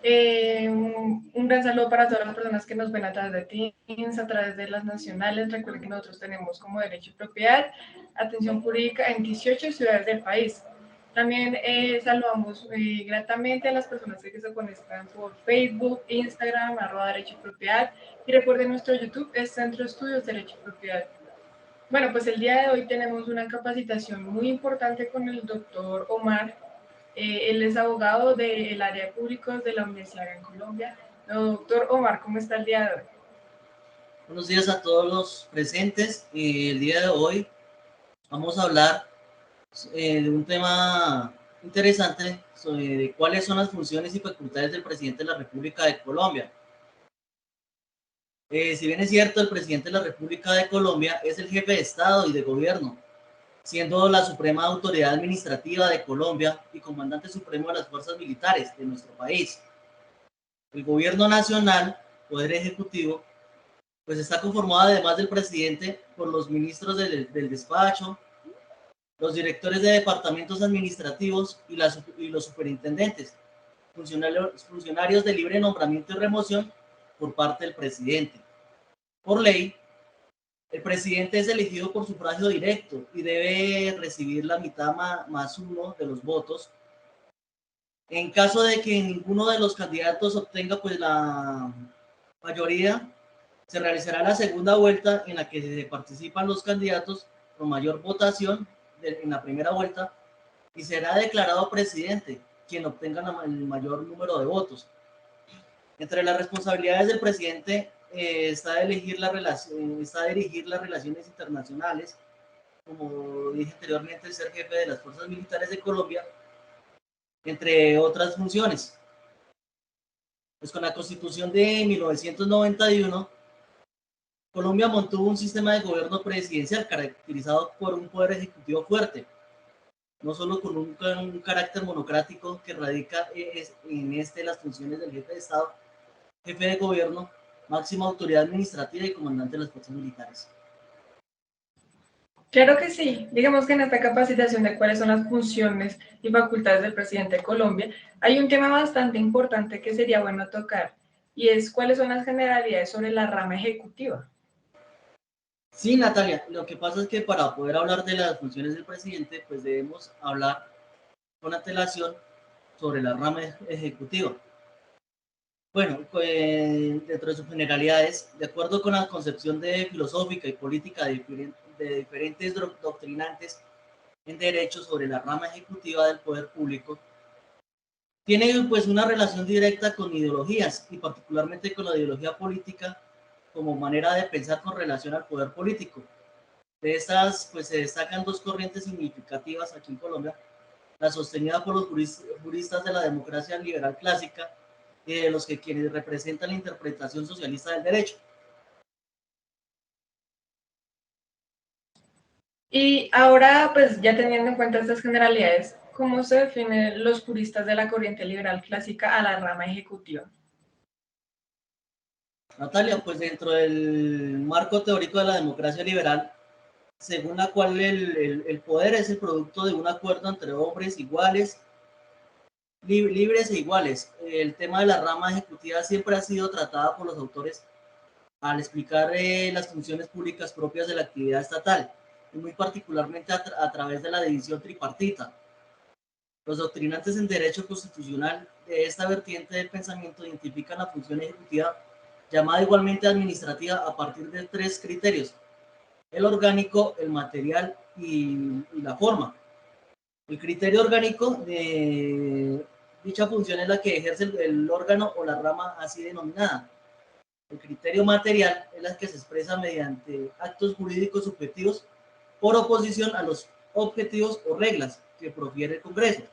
Un gran saludo para todas las personas que nos ven a través de Teams, a través de las nacionales. Recuerden que nosotros tenemos como derecho y propiedad, atención jurídica en 18 ciudades del país. También saludamos gratamente a las personas que se conectan por Facebook, Instagram, @derecho y propiedad. Y recuerden, nuestro YouTube es Centro de Estudios Derecho y Propiedad. Bueno, pues el día de hoy tenemos una capacitación muy importante con el doctor Omar. Él es abogado del área de públicos de la Universidad en Colombia. Doctor Omar, ¿cómo está el día de hoy? Buenos días a todos los presentes. El día de hoy vamos a hablar de un tema interesante sobre cuáles son las funciones y facultades del presidente de la República de Colombia. Si bien es cierto, el presidente de la República de Colombia es el jefe de Estado y de gobierno, siendo la suprema autoridad administrativa de Colombia y comandante supremo de las fuerzas militares de nuestro país. El gobierno nacional, poder ejecutivo, pues está conformado además del presidente por los ministros del despacho, los directores de departamentos administrativos y los superintendentes, funcionarios de libre nombramiento y remoción por parte del presidente. Por ley, el presidente es elegido por sufragio directo y debe recibir la mitad más uno de los votos. En caso de que ninguno de los candidatos obtenga pues la mayoría, se realizará la segunda vuelta en la que participan los candidatos con mayor votación en la primera vuelta y será declarado presidente quien obtenga el mayor número de votos. Entre las responsabilidades del presidente está dirigir las relaciones internacionales, como dije anteriormente, ser jefe de las fuerzas militares de Colombia, entre otras funciones. Pues con la Constitución de 1991, Colombia mantuvo un sistema de gobierno presidencial caracterizado por un poder ejecutivo fuerte, no solo con un carácter monocrático que radica en las funciones del jefe de Estado, jefe de gobierno, máxima autoridad administrativa y comandante de las fuerzas militares. Claro que sí. Digamos que en esta capacitación de cuáles son las funciones y facultades del presidente de Colombia, hay un tema bastante importante que sería bueno tocar, y es cuáles son las generalidades sobre la rama ejecutiva. Sí, Natalia, lo que pasa es que para poder hablar de las funciones del presidente, pues debemos hablar con antelación sobre la rama ejecutiva. Bueno, pues, dentro de sus generalidades, de acuerdo con la concepción filosófica y política de diferentes doctrinantes en derecho sobre la rama ejecutiva del poder público, tiene pues una relación directa con ideologías y particularmente con la ideología política como manera de pensar con relación al poder político. De estas pues se destacan dos corrientes significativas aquí en Colombia: la sostenida por los juristas de la democracia liberal clásica y de los que quienes representan la interpretación socialista del derecho. Y ahora, pues ya teniendo en cuenta estas generalidades, ¿cómo se definen los juristas de la corriente liberal clásica a la rama ejecutiva? Natalia, pues dentro del marco teórico de la democracia liberal, según la cual el poder es el producto de un acuerdo entre hombres iguales, libres e iguales. El tema de la rama ejecutiva siempre ha sido tratada por los autores al explicar las funciones públicas propias de la actividad estatal, y muy particularmente a través de la división tripartita. Los doctrinantes en derecho constitucional de esta vertiente del pensamiento identifican la función ejecutiva, llamada igualmente administrativa, a partir de tres criterios: el orgánico, el material y la forma. El criterio orgánico de dicha función es la que ejerce el órgano o la rama así denominada. El criterio material es la que se expresa mediante actos jurídicos subjetivos por oposición a los objetivos o reglas que profiere el Congreso.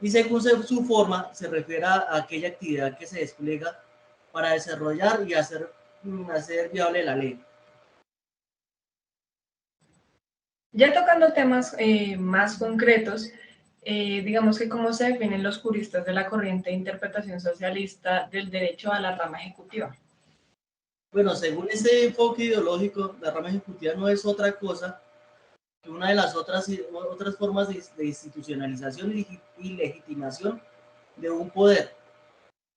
Y según su forma, se refiere a aquella actividad que se despliega para desarrollar y hacer viable la ley. Ya tocando temas más concretos, digamos que cómo se definen los juristas de la corriente de interpretación socialista del derecho a la rama ejecutiva. Bueno, según ese enfoque ideológico, la rama ejecutiva no es otra cosa que una de las otras formas de institucionalización y legitimación de un poder,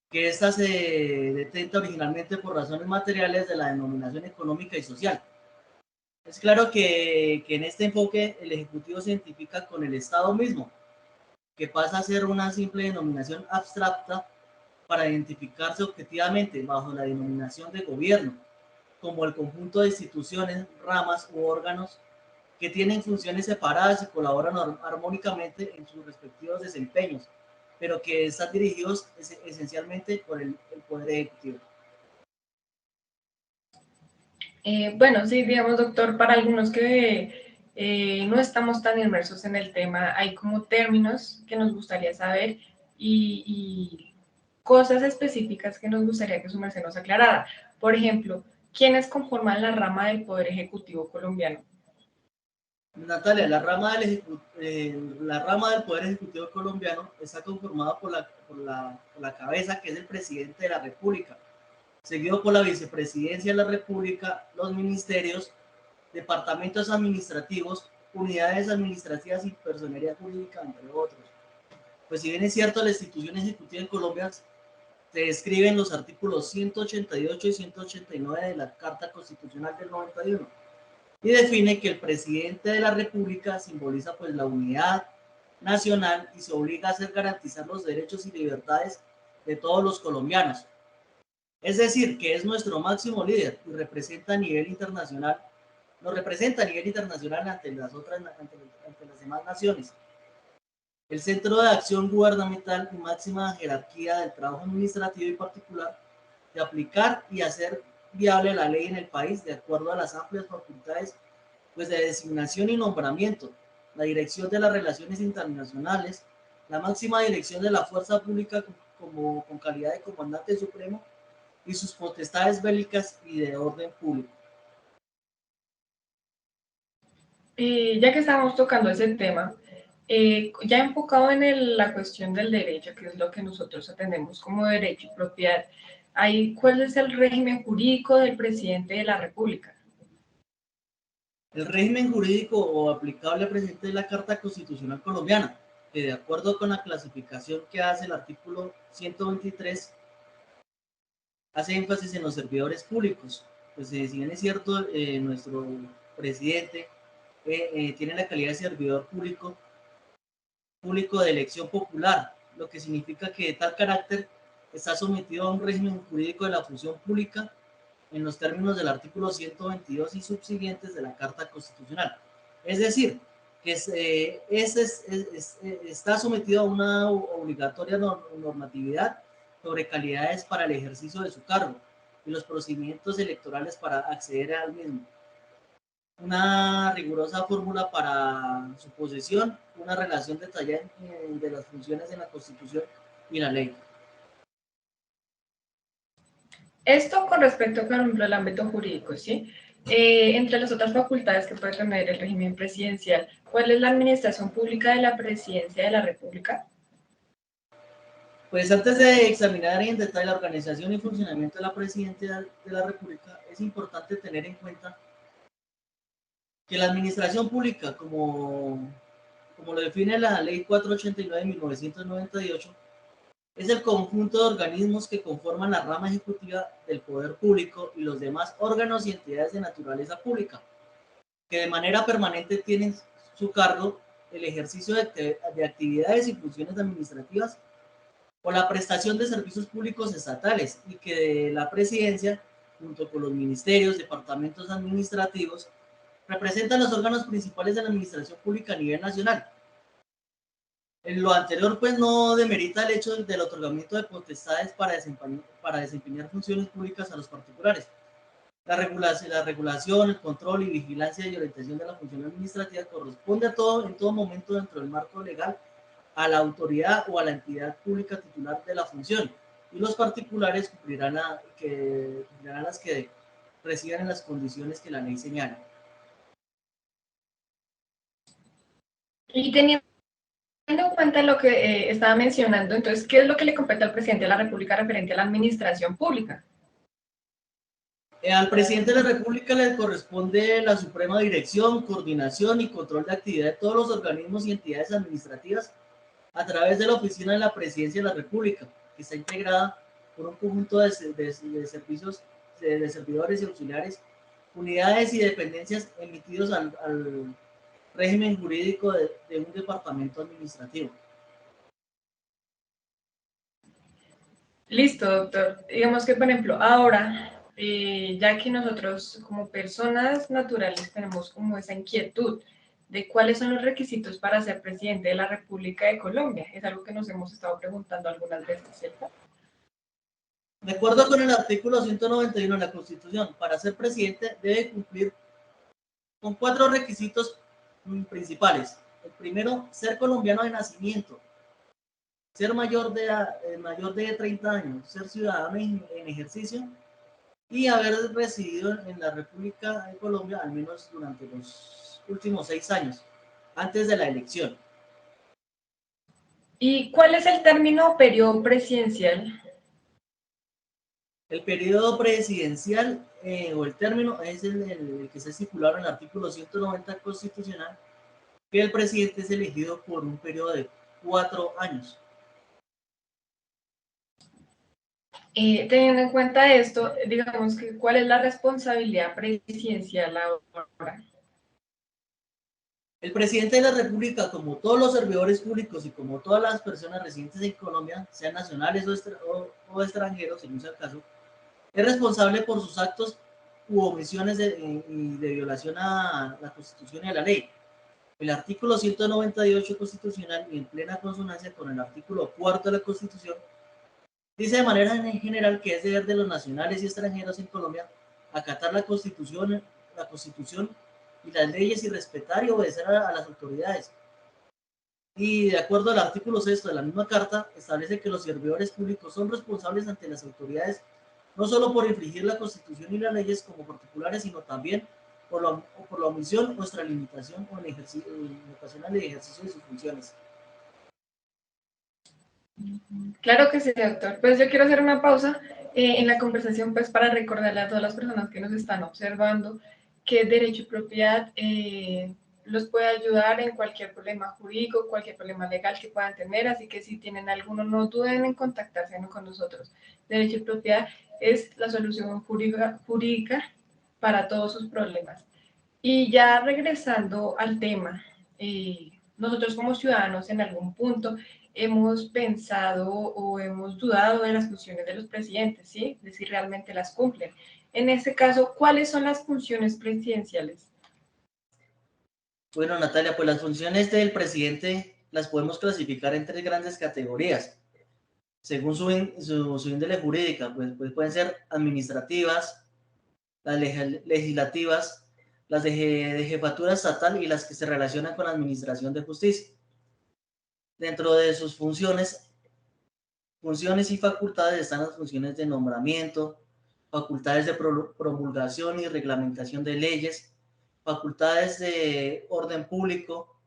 que ésta se detenta originalmente por razones materiales de la denominación económica y social. Es claro que en este enfoque el Ejecutivo se identifica con el Estado mismo, que pasa a ser una simple denominación abstracta para identificarse objetivamente bajo la denominación de gobierno, como el conjunto de instituciones, ramas u órganos que tienen funciones separadas y colaboran armónicamente en sus respectivos desempeños, pero que están dirigidos esencialmente por el Poder Ejecutivo. Bueno, sí, digamos, doctor, para algunos que no estamos tan inmersos en el tema, hay como términos que nos gustaría saber y cosas específicas que nos gustaría que su merced nos aclarara. Por ejemplo, ¿quiénes conforman la rama del Poder Ejecutivo colombiano? Natalia, la rama del Poder Ejecutivo colombiano está conformada por la cabeza, que es el presidente de la República, seguido por la vicepresidencia de la República, los ministerios, departamentos administrativos, unidades administrativas y personería jurídica, entre otros. Pues si bien es cierto, la institución ejecutiva en Colombia se describe en los artículos 188 y 189 de la Carta Constitucional del 91 y define que el presidente de la República simboliza pues la unidad nacional y se obliga a hacer garantizar los derechos y libertades de todos los colombianos. Es decir, que es nuestro máximo líder y representa a nivel internacional, nos representa a nivel internacional ante las demás naciones. El centro de acción gubernamental y máxima jerarquía del trabajo administrativo y particular de aplicar y hacer viable la ley en el país de acuerdo a las amplias facultades pues de designación y nombramiento, la dirección de las relaciones internacionales, la máxima dirección de la fuerza pública con calidad de comandante supremo y sus potestades bélicas y de orden público. Ya que estamos tocando ese tema, ya enfocado en la cuestión del derecho, que es lo que nosotros atendemos como derecho y propiedad, ¿cuál es el régimen jurídico del presidente de la República? El régimen jurídico aplicable al presidente de la Carta Constitucional colombiana, que de acuerdo con la clasificación que hace el artículo 123, hace énfasis en los servidores públicos. Pues si bien es cierto, nuestro presidente tiene la calidad de servidor público de elección popular, lo que significa que de tal carácter está sometido a un régimen jurídico de la función pública en los términos del artículo 122 y subsiguientes de la Carta Constitucional. Es decir, que está sometido a una obligatoria normatividad sobre calidades para el ejercicio de su cargo y los procedimientos electorales para acceder al mismo. Una rigurosa fórmula para su posesión, una relación detallada de las funciones en la Constitución y la ley. Esto con respecto, por ejemplo, al ámbito jurídico, ¿sí? Entre las otras facultades que puede tener el régimen presidencial, ¿cuál es la administración pública de la presidencia de la República? Pues antes de examinar en detalle la organización y funcionamiento de la presidencia de la República, es importante tener en cuenta que la administración pública, como lo define la Ley 489 de 1998, es el conjunto de organismos que conforman la rama ejecutiva del poder público y los demás órganos y entidades de naturaleza pública, que de manera permanente tienen su cargo el ejercicio de actividades y funciones administrativas o la prestación de servicios públicos estatales y que la presidencia, junto con los ministerios, departamentos administrativos, representan los órganos principales de la administración pública a nivel nacional. En lo anterior, pues no demerita el hecho del otorgamiento de potestades para desempeñar funciones públicas a los particulares. La regulación, el control y vigilancia y orientación de la función administrativa corresponde en todo momento dentro del marco legal a la autoridad o a la entidad pública titular de la función, y los particulares cumplirán las que reciban en las condiciones que la ley señala. Y teniendo en cuenta lo que estaba mencionando, entonces, ¿qué es lo que le compete al presidente de la República referente a la administración pública? Al presidente de la República le corresponde la suprema dirección, coordinación y control de actividad de todos los organismos y entidades administrativas a través de la Oficina de la Presidencia de la República, que está integrada por un conjunto de servicios, de servidores y auxiliares, unidades y dependencias emitidos al régimen jurídico de un departamento administrativo. Listo, doctor. Digamos que, por ejemplo, ahora, ya que nosotros como personas naturales tenemos como esa inquietud de cuáles son los requisitos para ser presidente de la República de Colombia, es algo que nos hemos estado preguntando algunas veces, ¿cierto? De acuerdo con el artículo 191 de la Constitución, para ser presidente debe cumplir con 4 requisitos principales. El primero, ser colombiano de nacimiento, ser mayor de 30 años, ser ciudadano en ejercicio y haber residido en la República de Colombia al menos durante los últimos 6 años, antes de la elección. ¿Y cuál es el término periodo presidencial? El periodo presidencial o el término es el que se estipulado en el artículo 190 constitucional, que el presidente es elegido por un periodo de 4 años. Teniendo en cuenta esto, digamos que ¿cuál es la responsabilidad presidencial ahora? El presidente de la República, como todos los servidores públicos y como todas las personas residentes en Colombia, sean nacionales o extranjeros, según sea el caso, es responsable por sus actos u omisiones de violación a la Constitución y a la ley. El artículo 198 constitucional, y en plena consonancia con el artículo 4 de la Constitución, dice de manera general que es deber de los nacionales y extranjeros en Colombia acatar la Constitución y las leyes y respetar y obedecer a las autoridades. Y de acuerdo al artículo 6 de la misma carta, establece que los servidores públicos son responsables ante las autoridades no solo por infringir la Constitución y las leyes como particulares, sino también por la omisión o extralimitación o limitación del ejercicio de sus funciones. Claro que sí, doctor. Pues yo quiero hacer una pausa en la conversación pues para recordarle a todas las personas que nos están observando que el derecho y propiedad los puede ayudar en cualquier problema jurídico, cualquier problema legal que puedan tener, así que si tienen alguno no duden en contactarse con nosotros. Derecho y propiedad es la solución jurídica para todos sus problemas. Y ya regresando al tema, nosotros como ciudadanos en algún punto hemos pensado o hemos dudado de las funciones de los presidentes, ¿sí? De si realmente las cumplen. En este caso, ¿cuáles son las funciones presidenciales? Bueno, Natalia, pues las funciones del presidente las podemos clasificar en 3 grandes categorías. Según su índole jurídica, pues pueden ser administrativas, las legislativas, las de jefatura estatal y las que se relacionan con la administración de justicia. Dentro de sus funciones y facultades están las funciones de nombramiento, facultades de promulgación y reglamentación de leyes, facultades de orden público,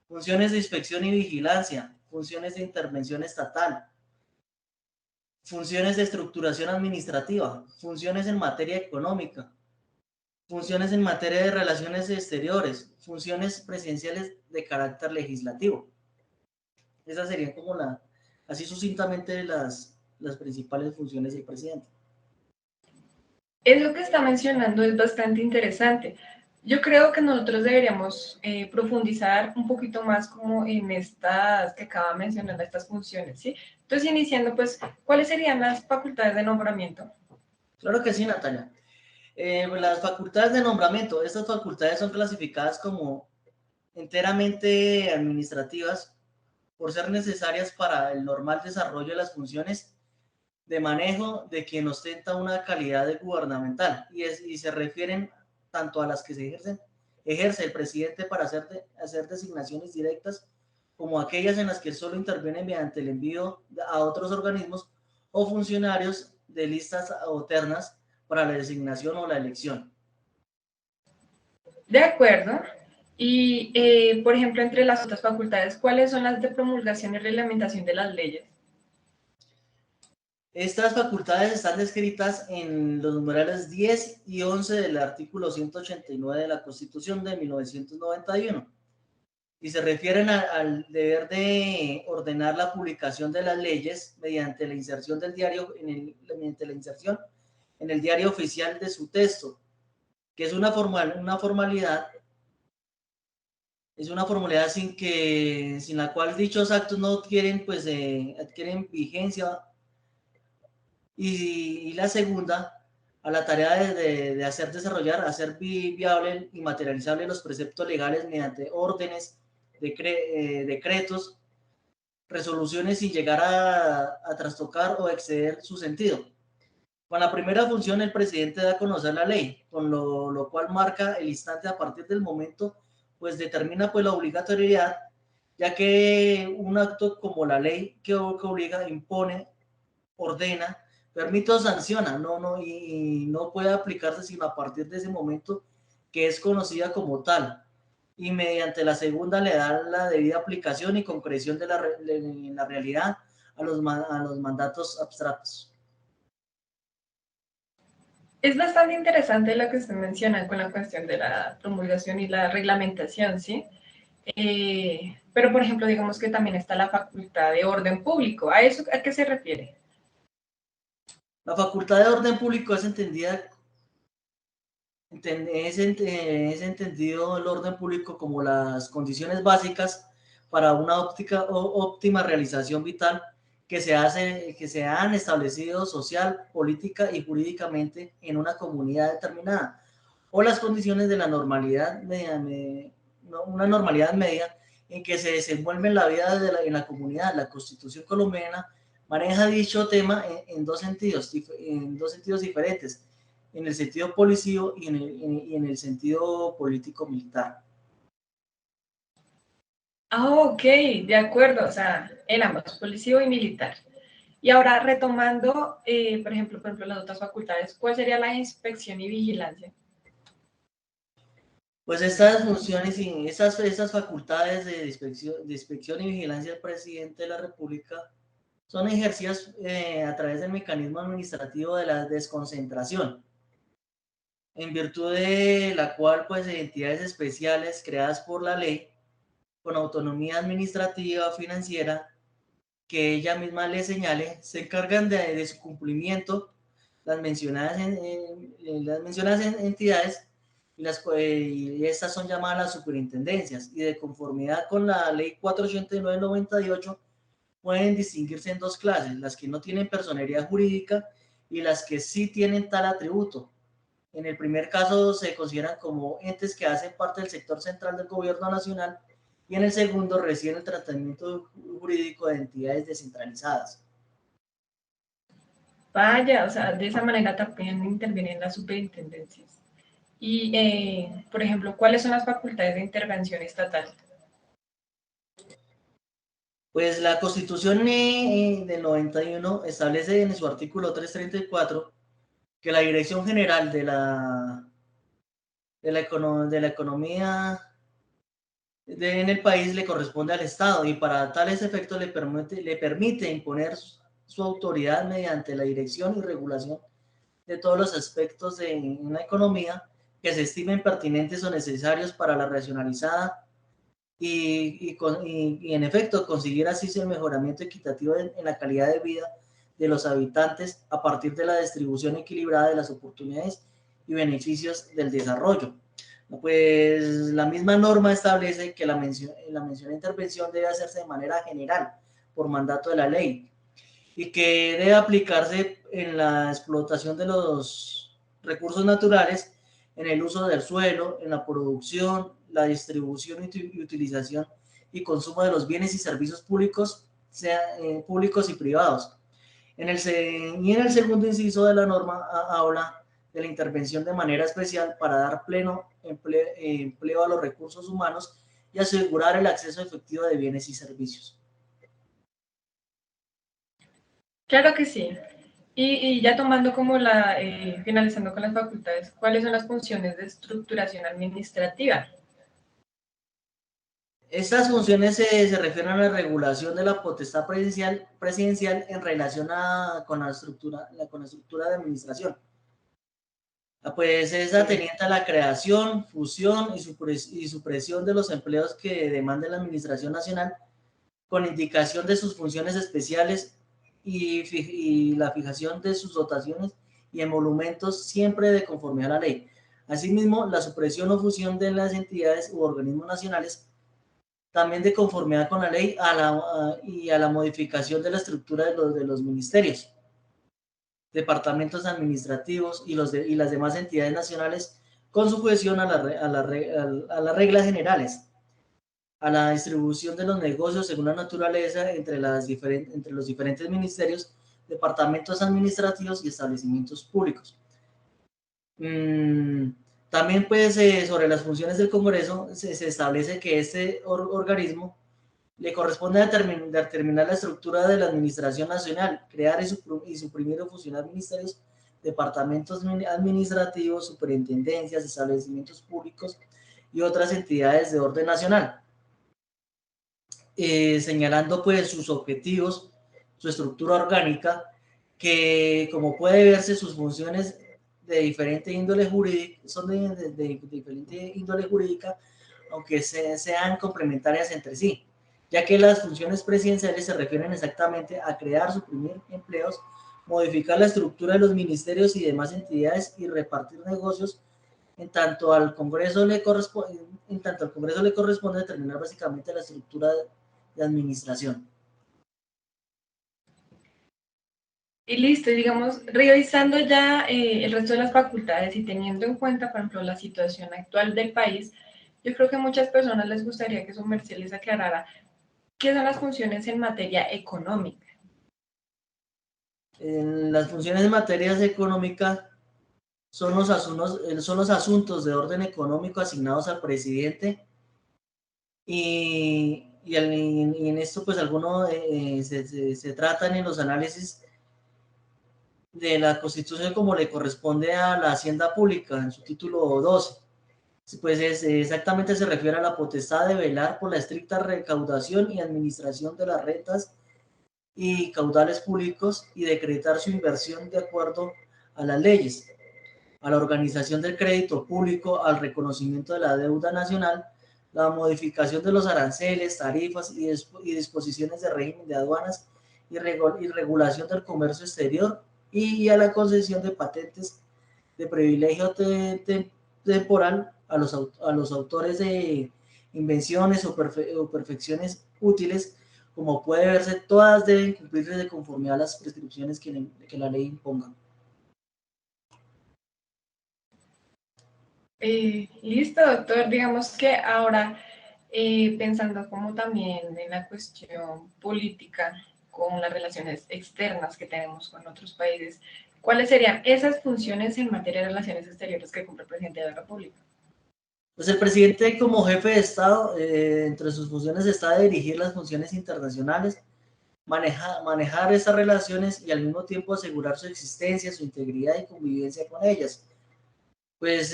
funciones de inspección y vigilancia, funciones de intervención estatal, funciones de estructuración administrativa, funciones en materia económica, funciones en materia de relaciones exteriores, funciones presidenciales de carácter legislativo. Esas serían como así sucintamente las principales funciones del presidente. Eso que está mencionando es bastante interesante. Yo creo que nosotros deberíamos profundizar un poquito más como en estas que acaba de mencionar, estas funciones, ¿sí? Entonces, iniciando, pues, ¿cuáles serían las facultades de nombramiento? Claro que sí, Natalia. Las facultades de nombramiento, estas facultades son clasificadas como enteramente administrativas por ser necesarias para el normal desarrollo de las funciones de manejo de quien ostenta una calidad de gubernamental y se refieren tanto a las que ejerce el presidente para hacer designaciones directas como aquellas en las que solo interviene mediante el envío a otros organismos o funcionarios de listas o ternas para la designación o la elección. De acuerdo. Y, por ejemplo, entre las otras facultades, ¿cuáles son las de promulgación y reglamentación de las leyes? Estas facultades están descritas en los numerales 10 y 11 del artículo 189 de la Constitución de 1991. y se refieren al deber de ordenar la publicación de las leyes mediante la inserción del diario, mediante la inserción en el diario oficial de su texto, que es una formalidad, sin la cual dichos actos no adquieren, pues, adquieren vigencia. Y la segunda, a la tarea de hacer hacer viable y materializable los preceptos legales mediante órdenes, decretos, resoluciones sin llegar a trastocar o exceder su sentido. Con la primera función, el presidente da a conocer la ley, con lo cual marca el instante a partir del momento, pues determina pues la obligatoriedad, ya que un acto como la ley que obliga, impone, ordena, permite o sanciona, y no puede aplicarse sino a partir de ese momento que es conocida como tal. Y mediante la segunda le da la debida aplicación y concreción de la realidad a los mandatos abstractos. Es bastante interesante lo que usted menciona con la cuestión de la promulgación y la reglamentación, ¿sí? Pero, por ejemplo, digamos que también está la facultad de orden público. ¿A eso a qué se refiere? La facultad de orden público es entendida, es entendido el orden público como las condiciones básicas para una óptima realización vital que se han establecido social, política y jurídicamente en una comunidad determinada, o las condiciones de la normalidad una normalidad media en que se desenvuelve la vida en la comunidad. La Constitución colombiana maneja dicho tema en dos sentidos diferentes, en el sentido político y en el sentido político-militar. Ah, ok, de acuerdo, o sea, en ambos, policivo y militar. Y ahora retomando, por ejemplo, las otras facultades, ¿cuál sería la inspección y vigilancia? Pues estas funciones y estas facultades de inspección y vigilancia del presidente de la República son ejercidas a través del mecanismo administrativo de la desconcentración, en virtud de la cual pues entidades especiales creadas por la ley con autonomía administrativa o financiera que ella misma le señale se encargan de su cumplimiento las mencionadas entidades y estas son llamadas las superintendencias y de conformidad con la ley 489/98 pueden distinguirse en dos clases, las que no tienen personería jurídica y las que sí tienen tal atributo. En el primer caso se consideran como entes que hacen parte del sector central del gobierno nacional y en el segundo reciben el tratamiento jurídico de entidades descentralizadas. Vaya, o sea, de esa manera también intervienen las superintendencias. Y, por ejemplo, ¿cuáles son las facultades de intervención estatal? Pues la Constitución del 91 establece en su artículo 334 que la Dirección General de la Economía en el país le corresponde al Estado y para tales efectos le permite imponer su autoridad mediante la dirección y regulación de todos los aspectos de una economía que se estimen pertinentes o necesarios para la racionalizada y en efecto conseguir así el mejoramiento equitativo en la calidad de vida de los habitantes a partir de la distribución equilibrada de las oportunidades y beneficios del desarrollo. Pues la misma norma establece que la mencionada intervención debe hacerse de manera general por mandato de la ley y que debe aplicarse en la explotación de los recursos naturales, en el uso del suelo, en la producción, la distribución y utilización y consumo de los bienes y servicios públicos, públicos y privados. Y en el segundo inciso de la norma habla de la intervención de manera especial para dar pleno empleo a los recursos humanos y asegurar el acceso efectivo de bienes y servicios. Claro que sí. Y ya tomando como finalizando con las facultades, ¿cuáles son las funciones de estructuración administrativa? Estas funciones se refieren a la regulación de la potestad presidencial en relación con la estructura de administración. Pues es ateniente a la creación, fusión y supresión de los empleos que demande la Administración Nacional, con indicación de sus funciones especiales y la fijación de sus dotaciones y emolumentos siempre de conformidad a la ley. Asimismo, la supresión o fusión de las entidades u organismos nacionales también de conformidad con la ley y a la modificación de la estructura de los ministerios, departamentos administrativos y las demás entidades nacionales con sujeción a las reglas generales, a la distribución de los negocios según la naturaleza entre los diferentes ministerios, departamentos administrativos y establecimientos públicos. También pues sobre las funciones del Congreso se establece que este organismo le corresponde determinar la estructura de la Administración Nacional, crear y suprimir o fusionar ministerios, departamentos administrativos, superintendencias, establecimientos públicos y otras entidades de orden nacional, señalando pues sus objetivos, su estructura orgánica, que como puede verse sus funciones de diferente índole jurídica, son de diferente índole jurídica, aunque sean complementarias entre sí, ya que las funciones presidenciales se refieren exactamente a crear, suprimir empleos, modificar la estructura de los ministerios y demás entidades y repartir negocios, en tanto al Congreso le corresponde determinar básicamente la estructura de administración. Y listo, digamos, revisando ya el resto de las facultades y teniendo en cuenta, por ejemplo, la situación actual del país, yo creo que a muchas personas les gustaría que su merced les aclarara qué son las funciones en materia económica. Las funciones en materia económica son los asuntos de orden económico asignados al presidente y en esto pues algunos se tratan en los análisis de la Constitución como le corresponde a la Hacienda Pública en su título 12. Pues exactamente se refiere a la potestad de velar por la estricta recaudación y administración de las rentas y caudales públicos y decretar su inversión de acuerdo a las leyes, a la organización del crédito público, al reconocimiento de la deuda nacional, la modificación de los aranceles, tarifas y disposiciones de régimen de aduanas y regulación del comercio exterior y a la concesión de patentes de privilegio temporal a los autores de invenciones o perfecciones útiles. Como puede verse, todas deben cumplirse de conformidad a las prescripciones que la ley imponga. Listo, doctor. Digamos que ahora, pensando como también en la cuestión política, con las relaciones externas que tenemos con otros países, ¿cuáles serían esas funciones en materia de relaciones exteriores que cumple el presidente de la República? Pues el presidente como jefe de Estado, entre sus funciones está dirigir las funciones internacionales, manejar esas relaciones y al mismo tiempo asegurar su existencia, su integridad y convivencia con ellas. Pues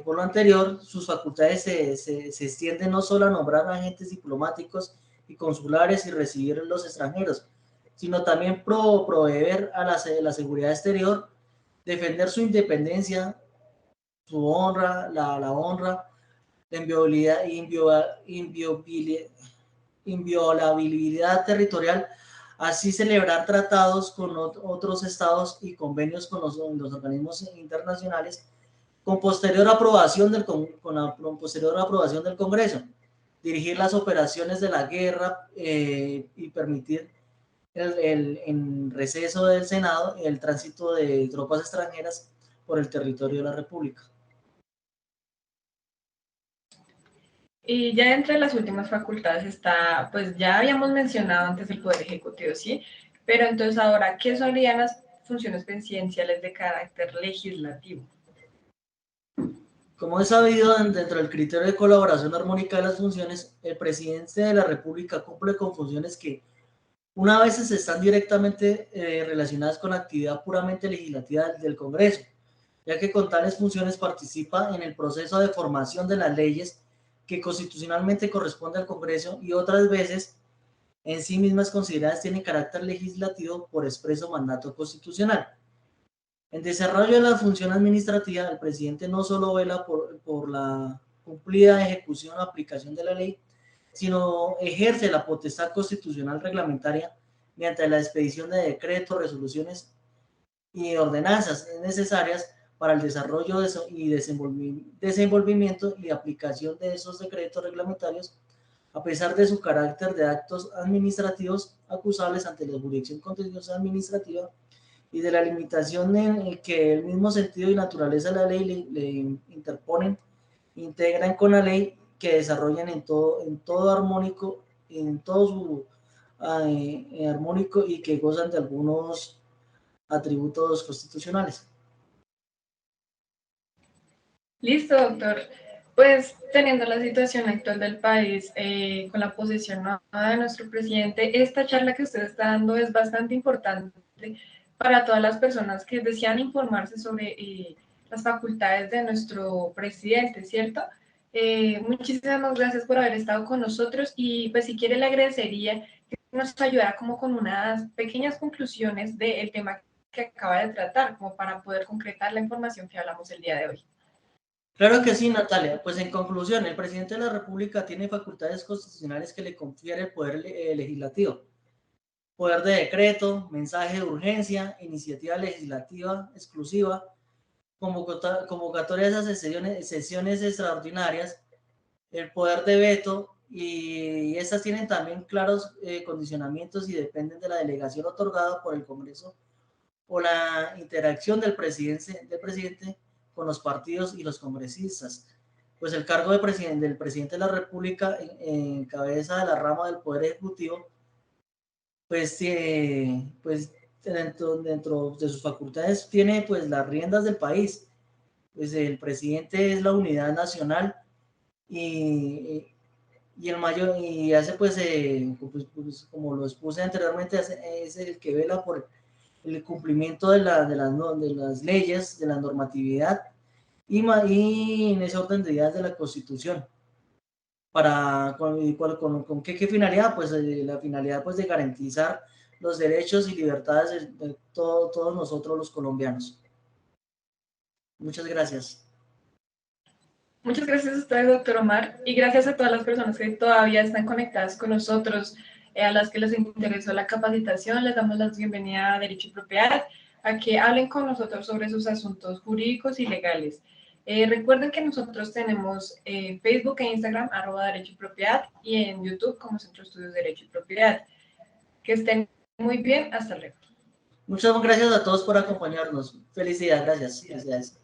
por lo anterior, sus facultades se extienden no solo a nombrar agentes diplomáticos y consulares y recibir a los extranjeros, sino también proveer a la seguridad exterior, defender su independencia, su honra, la honra, la inviolabilidad territorial, así celebrar tratados con otros estados y convenios con los organismos internacionales con posterior aprobación posterior aprobación del Congreso, dirigir las operaciones de la guerra y permitir en receso del Senado el tránsito de tropas extranjeras por el territorio de la República. Y ya entre las últimas facultades está, pues ya habíamos mencionado antes el Poder Ejecutivo, ¿sí? Pero entonces ahora, ¿qué serían las funciones presidenciales de carácter legislativo? Como es sabido, dentro del criterio de colaboración armónica de las funciones, el presidente de la República cumple con funciones que una vez están directamente relacionadas con la actividad puramente legislativa del Congreso, ya que con tales funciones participa en el proceso de formación de las leyes que constitucionalmente corresponde al Congreso y otras veces en sí mismas consideradas tienen carácter legislativo por expreso mandato constitucional. En desarrollo de la función administrativa, el presidente no solo vela por la cumplida ejecución o aplicación de la ley, sino ejerce la potestad constitucional reglamentaria mediante la expedición de decretos, resoluciones y ordenanzas necesarias para el desarrollo y desenvolvimiento y aplicación de esos decretos reglamentarios, a pesar de su carácter de actos administrativos acusables ante la jurisdicción contenciosa administrativa y de la limitación en que el mismo sentido y naturaleza de la ley le interponen, integran con la ley que desarrollan en todo armónico, en todo su armónico y que gozan de algunos atributos constitucionales. Listo, doctor. Pues teniendo la situación actual del país con la posición nueva de nuestro presidente, esta charla que usted está dando es bastante importante para todas las personas que desean informarse sobre las facultades de nuestro presidente, ¿cierto? Muchísimas gracias por haber estado con nosotros y pues si quiere le agradecería que nos ayudara como con unas pequeñas conclusiones del tema que acaba de tratar, como para poder concretar la información que hablamos el día de hoy. Claro que sí, Natalia. Pues en conclusión, el presidente de la República tiene facultades constitucionales que le confiere el poder legislativo. Poder de decreto, mensaje de urgencia, iniciativa legislativa exclusiva, convocatoria de esas sesiones extraordinarias, el poder de veto, y estas tienen también claros condicionamientos y dependen de la delegación otorgada por el Congreso o la interacción del presidente con los partidos y los congresistas. Pues el cargo del presidente de la República en cabeza de la rama del Poder Ejecutivo, pues, pues dentro de sus facultades tiene pues las riendas del país. Pues el presidente es la unidad nacional y el mayor, y hace pues, como lo expuse anteriormente, es el que vela por el cumplimiento de las leyes, de la normatividad y en ese orden de ideas de la Constitución. ¿Con qué finalidad? Pues la finalidad pues de garantizar los derechos y libertades de todos nosotros los colombianos. Muchas gracias. Muchas gracias a usted, doctor Omar, y gracias a todas las personas que todavía están conectadas con nosotros, a las que les interesó la capacitación. Les damos la bienvenida a Derecho y Propiedad, a que hablen con nosotros sobre sus asuntos jurídicos y legales. Recuerden que nosotros tenemos Facebook e Instagram, @Derecho y Propiedad, y en YouTube como Centro de Estudios de Derecho y Propiedad. Que estén muy bien, hasta luego. Muchas gracias a todos por acompañarnos. Felicidades, gracias. Felicidades.